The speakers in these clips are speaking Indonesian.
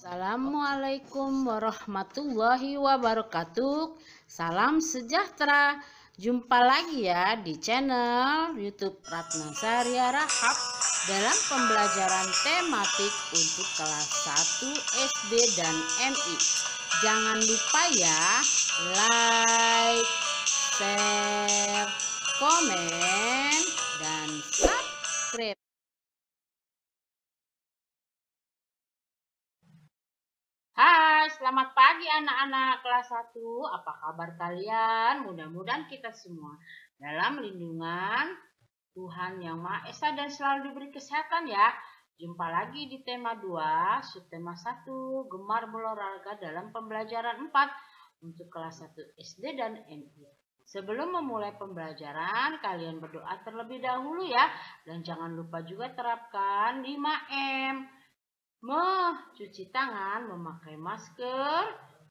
Assalamualaikum warahmatullahi wabarakatuh. Salam sejahtera. Jumpa lagi ya di channel YouTube Ratna Saria Rahab dalam pembelajaran tematik untuk kelas 1 SD dan MI. Jangan lupa ya, like, share, komen, dan subscribe. Hai, selamat pagi anak-anak kelas 1. Apa kabar kalian? Mudah-mudahan kita semua dalam lindungan Tuhan Yang Maha Esa dan selalu diberi kesehatan ya. Jumpa lagi di tema 2, subtema 1, gemar berolahraga dalam pembelajaran 4 untuk kelas 1 SD dan MI. Sebelum memulai pembelajaran, kalian berdoa terlebih dahulu ya. Dan jangan lupa juga terapkan 5M. Mencuci tangan, memakai masker,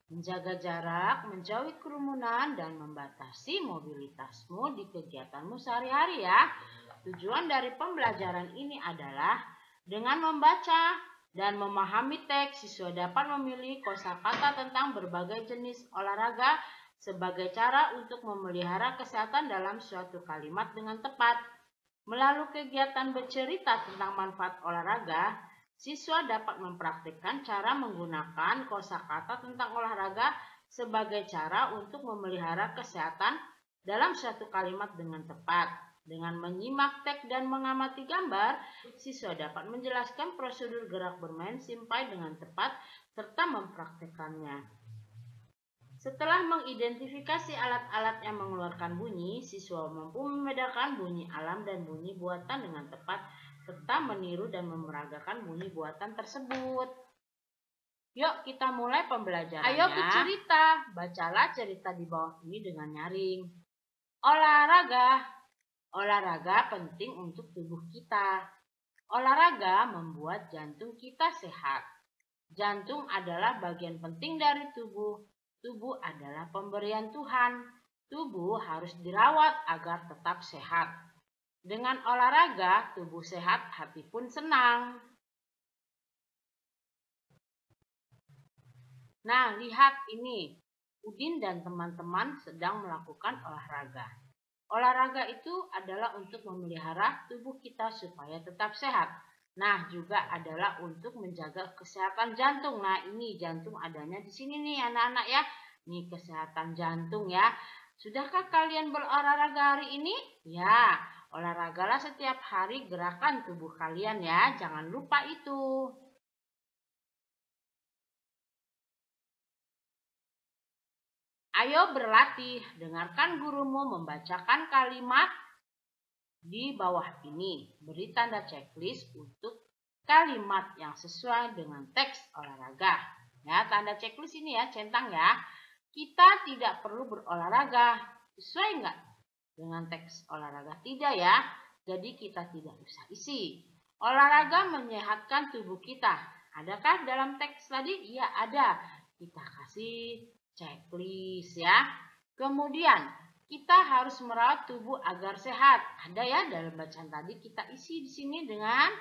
menjaga jarak, menjauhi kerumunan, dan membatasi mobilitasmu di kegiatanmu sehari-hari ya. Tujuan dari pembelajaran ini adalah dengan membaca dan memahami teks, siswa dapat memilih kosakata tentang berbagai jenis olahraga sebagai cara untuk memelihara kesehatan dalam suatu kalimat dengan tepat. Melalui kegiatan bercerita tentang manfaat olahraga, siswa dapat mempraktikkan cara menggunakan kosakata tentang olahraga sebagai cara untuk memelihara kesehatan dalam suatu kalimat dengan tepat. Dengan menyimak teks dan mengamati gambar, siswa dapat menjelaskan prosedur gerak bermain simpai dengan tepat serta mempraktikkannya. Setelah mengidentifikasi alat-alat yang mengeluarkan bunyi, siswa mampu membedakan bunyi alam dan bunyi buatan dengan tepat serta meniru dan memeragakan bunyi buatan tersebut. Yuk kita mulai pembelajarannya. Ayo bercerita, bacalah cerita di bawah ini dengan nyaring. Olahraga. Olahraga penting untuk tubuh kita. Olahraga membuat jantung kita sehat. Jantung adalah bagian penting dari tubuh. Tubuh adalah pemberian Tuhan. Tubuh harus dirawat agar tetap sehat. Dengan olahraga, tubuh sehat, hati pun senang. Nah, lihat ini. Udin dan teman-teman sedang melakukan olahraga. Olahraga itu adalah untuk memelihara tubuh kita supaya tetap sehat. Nah, juga adalah untuk menjaga kesehatan jantung. Nah, ini jantung adanya di sini nih anak-anak ya. Ini kesehatan jantung ya. Sudahkah kalian berolahraga hari ini? Ya. Olahragalah setiap hari gerakan tubuh kalian ya, jangan lupa itu. Ayo berlatih, dengarkan gurumu membacakan kalimat di bawah ini. Beri tanda checklist untuk kalimat yang sesuai dengan teks olahraga. Ya, tanda checklist ini ya, centang ya. Kita tidak perlu berolahraga. Sesuai enggak dengan teks olahraga? Tidak ya, jadi kita tidak usah isi. Olahraga menyehatkan tubuh kita. Adakah dalam teks tadi? Ya ada. Kita kasih checklist ya. Kemudian kita harus merawat tubuh agar sehat. Ada ya dalam bacaan tadi, kita isi di sini dengan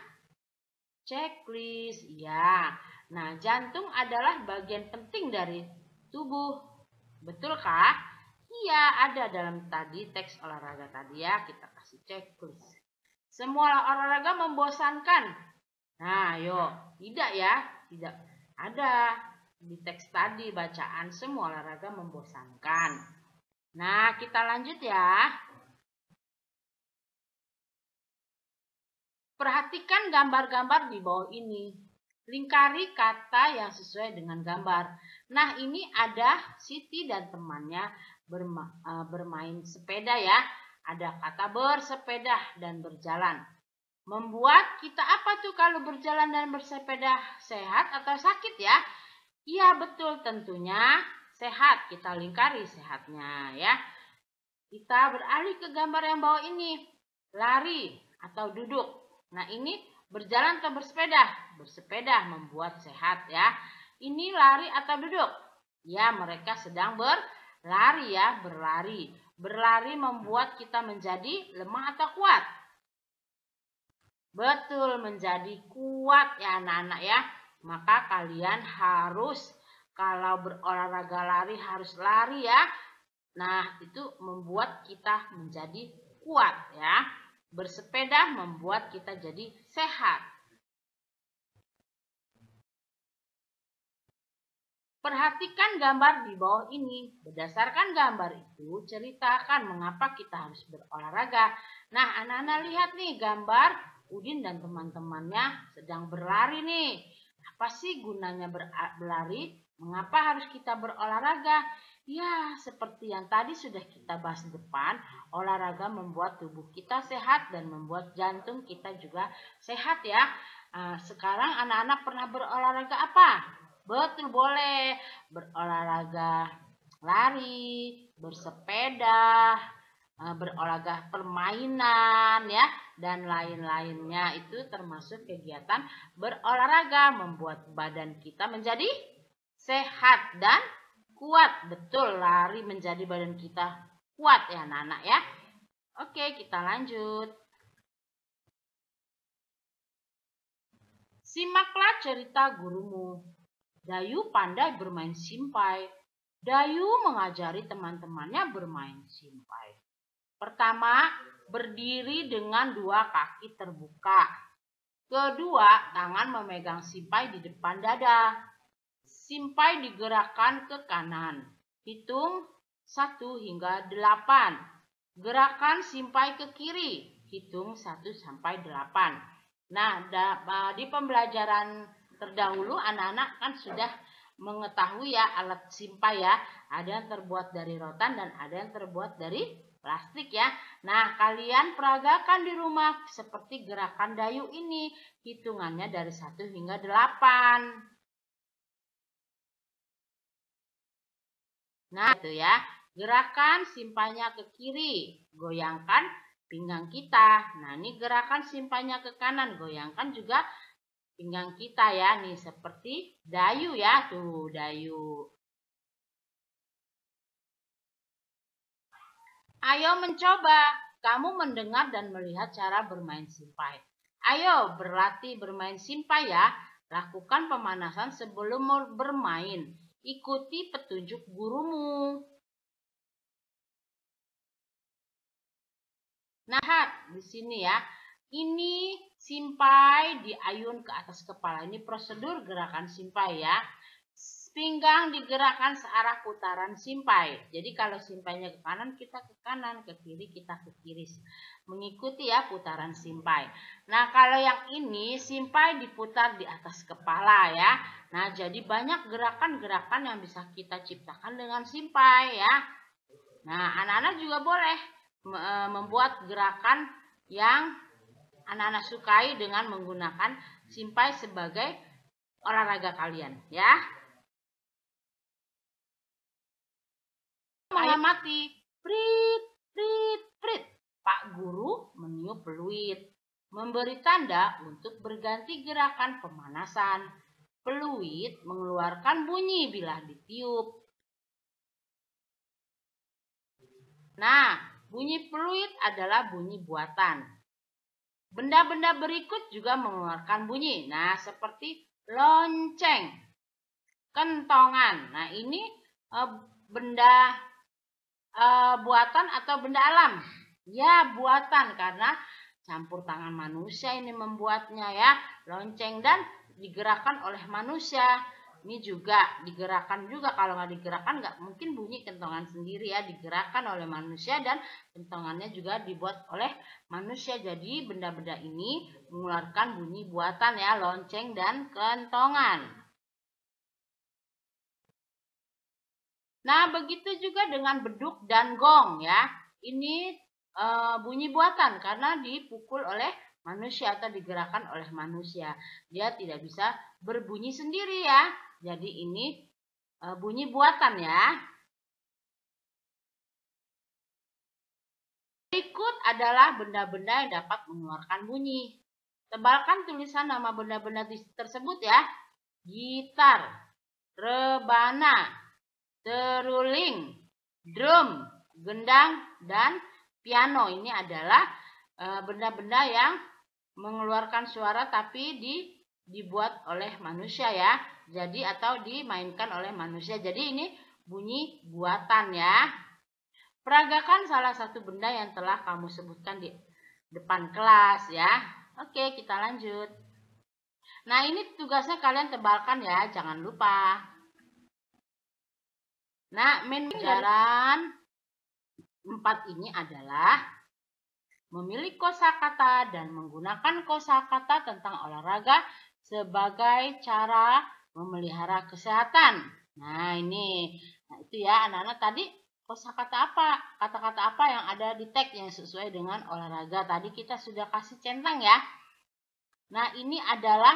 checklist ya. Nah, jantung adalah bagian penting dari tubuh. Betulkah? Iya, ada dalam tadi teks olahraga tadi ya, kita kasih checklist. Semua olahraga membosankan. Nah, yuk, tidak ya, tidak ada di teks tadi bacaan semua olahraga membosankan. Nah, kita lanjut ya. Perhatikan gambar-gambar di bawah ini. Lingkari kata yang sesuai dengan gambar. Nah, ini ada Siti dan temannya bermain sepeda ya. Ada kata bersepeda dan berjalan. Membuat kita apa tuh kalau berjalan dan bersepeda? Sehat atau sakit ya? Iya betul, tentunya sehat. Kita lingkari sehatnya ya. Kita beralih ke gambar yang bawah ini. Lari atau duduk. Nah, ini berjalan atau bersepeda? Bersepeda membuat sehat ya. Ini lari atau duduk? Ya, mereka sedang berlari ya, berlari. Berlari membuat kita menjadi lemah atau kuat? Betul, menjadi kuat ya anak-anak ya. Maka kalian harus, kalau berolahraga lari harus lari ya. Nah, itu membuat kita menjadi kuat ya. Bersepeda membuat kita jadi sehat. Perhatikan gambar di bawah ini. Berdasarkan gambar itu, ceritakan mengapa kita harus berolahraga. Nah, anak-anak lihat nih gambar Udin dan teman-temannya sedang berlari nih. Apa sih gunanya berlari? Mengapa harus kita berolahraga? Ya, seperti yang tadi sudah kita bahas di depan, olahraga membuat tubuh kita sehat dan membuat jantung kita juga sehat ya. Sekarang anak-anak pernah berolahraga apa? Betul, boleh berolahraga lari, bersepeda, berolahraga permainan ya, dan lain-lainnya. Itu termasuk kegiatan berolahraga, membuat badan kita menjadi sehat dan kuat. Betul, lari menjadi badan kita kuat ya anak-anak ya. Oke, kita lanjut. Simaklah cerita gurumu. Dayu pandai bermain simpai. Dayu mengajari teman-temannya bermain simpai. Pertama, berdiri dengan dua kaki terbuka. Kedua, tangan memegang simpai di depan dada. Simpai digerakkan ke kanan. Hitung 1 hingga 8. Gerakan simpai ke kiri. Hitung 1 sampai 8. Nah, di pembelajaran terdahulu anak-anak kan sudah mengetahui ya alat simpai ya. Ada yang terbuat dari rotan dan ada yang terbuat dari plastik ya. Nah, kalian peragakan di rumah seperti gerakan Dayu ini. Hitungannya dari 1 hingga 8. Nah, itu ya. Gerakan simpainya ke kiri. Goyangkan pinggang kita. Nah, ini gerakan simpainya ke kanan. Goyangkan juga pinggang kita ya. Nih, seperti Dayu ya. Tuh, Dayu. Ayo mencoba. Kamu mendengar dan melihat cara bermain simpai. Ayo berlatih bermain simpai ya. Lakukan pemanasan sebelum bermain. Ikuti petunjuk gurumu. Nah, di sini ya. Ini simpai diayun ke atas kepala. Ini prosedur gerakan simpai ya. Pinggang digerakkan searah putaran simpai. Jadi kalau simpainya ke kanan, kita ke kanan, ke kiri kita ke kiri. Mengikuti ya putaran simpai. Nah, kalau yang ini simpai diputar di atas kepala ya. Nah, jadi banyak gerakan-gerakan yang bisa kita ciptakan dengan simpai ya. Nah, anak-anak juga boleh membuat gerakan yang anak-anak sukai dengan menggunakan simpai sebagai olahraga kalian ya. Mengamati, prit, prit, prit. Pak Guru meniup peluit, memberi tanda untuk berganti gerakan pemanasan. Peluit mengeluarkan bunyi bila ditiup. Nah, bunyi peluit adalah bunyi buatan. Benda-benda berikut juga mengeluarkan bunyi. Nah, seperti lonceng, kentongan. Nah, ini benda buatan atau benda alam? Ya, buatan karena campur tangan manusia ini membuatnya ya. Lonceng dan digerakkan oleh manusia. Ini juga digerakkan juga. Kalau nggak digerakkan nggak mungkin bunyi kentongan sendiri ya. Digerakkan oleh manusia dan kentongannya juga dibuat oleh manusia. Jadi benda-benda ini mengeluarkan bunyi buatan ya. Lonceng dan kentongan. Nah, begitu juga dengan beduk dan gong ya. Ini bunyi buatan karena dipukul oleh manusia atau digerakkan oleh manusia. Dia tidak bisa berbunyi sendiri ya. Jadi ini bunyi buatan ya. Berikut adalah benda-benda yang dapat mengeluarkan bunyi. Tebalkan tulisan nama benda-benda tersebut ya. Gitar, rebana, seruling, drum, gendang, dan piano. Ini adalah benda-benda yang mengeluarkan suara tapi dibuat oleh manusia ya. Jadi atau dimainkan oleh manusia. Jadi ini bunyi buatan ya. Peragakan salah satu benda yang telah kamu sebutkan di depan kelas ya. Oke, kita lanjut. Nah, ini tugasnya kalian tebalkan ya, jangan lupa. Nah, pelajaran 4 ini adalah memilih kosakata dan menggunakan kosakata tentang olahraga sebagai cara memelihara kesehatan. Nah, ini. Nah, itu ya anak-anak tadi. Kosakata apa? Kata-kata apa yang ada di teks yang sesuai dengan olahraga? Tadi kita sudah kasih centang ya. Nah, ini adalah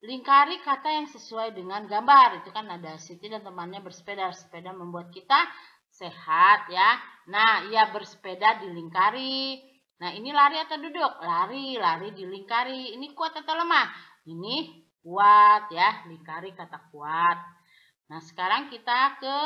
lingkari kata yang sesuai dengan gambar. Itu kan ada Siti dan temannya bersepeda. Sepeda membuat kita sehat ya. Nah, ia bersepeda dilingkari. Nah, ini lari atau duduk? Lari, lari dilingkari. Ini kuat atau lemah? Ini kuat ya. Lingkari kata kuat. Nah, sekarang kita ke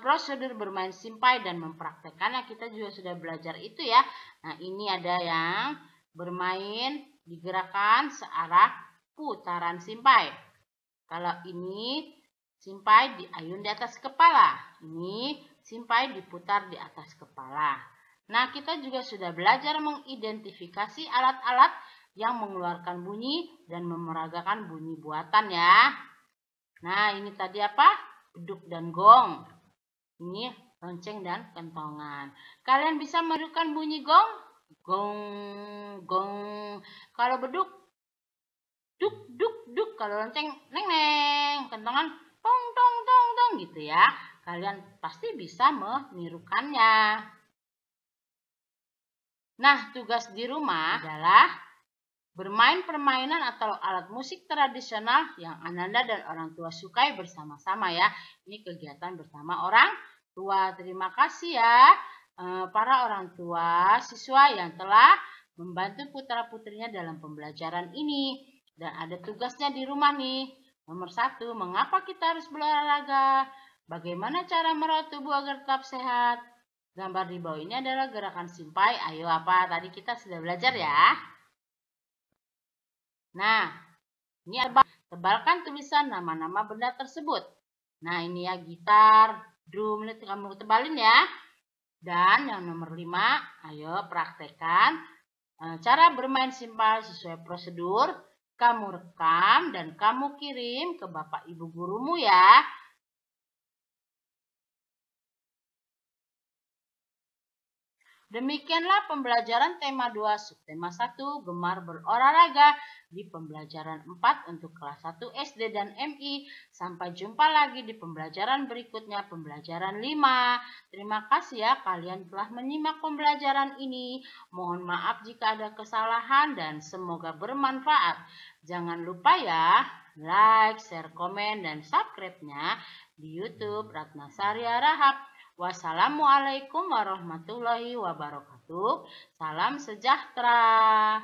prosedur bermain simpai dan mempraktekannya. Kita juga sudah belajar itu ya. Nah, ini ada yang bermain digerakkan searah putaran simpai. Kalau ini simpai diayun di atas kepala. Ini simpai diputar di atas kepala. Nah, kita juga sudah belajar mengidentifikasi alat-alat yang mengeluarkan bunyi dan memeragakan bunyi buatan ya. Nah, ini tadi apa? Beduk dan gong. Ini lonceng dan kentongan. Kalian bisa menirukan bunyi gong? Gong, gong. Kalau beduk, duk, duk, duk. Kalau lonceng, neng, neng. Kentongan, tong, tong, tong, tong. Gitu ya. Kalian pasti bisa menirukannya. Nah, tugas di rumah adalah bermain permainan atau alat musik tradisional yang Ananda dan orang tua sukai bersama-sama ya. Ini kegiatan bersama orang tua. Terima kasih ya para orang tua siswa yang telah membantu putra-putrinya dalam pembelajaran ini. Dan ada tugasnya di rumah nih. Nomor 1, mengapa kita harus berolahraga? Bagaimana cara merawat tubuh agar tetap sehat? Gambar di bawah ini adalah gerakan simpai. Ayo apa? Tadi kita sudah belajar ya. Nah, ini tebalkan tulisan nama-nama benda tersebut. Nah, ini ya gitar, drum, ini kamu tebalin ya. Dan yang nomor 5, ayo praktekkan cara bermain simpai sesuai prosedur. Kamu rekam dan kamu kirim ke Bapak Ibu gurumu ya. Demikianlah pembelajaran tema 2 subtema 1 gemar berolahraga di pembelajaran 4 untuk kelas 1 SD dan MI. Sampai jumpa lagi di pembelajaran berikutnya, pembelajaran 5. Terima kasih ya kalian telah menyimak pembelajaran ini. Mohon maaf jika ada kesalahan dan semoga bermanfaat. Jangan lupa ya like, share, komen, dan subscribe-nya di YouTube Ratnasari Rahab. Wassalamualaikum warahmatullahi wabarakatuh. Salam sejahtera.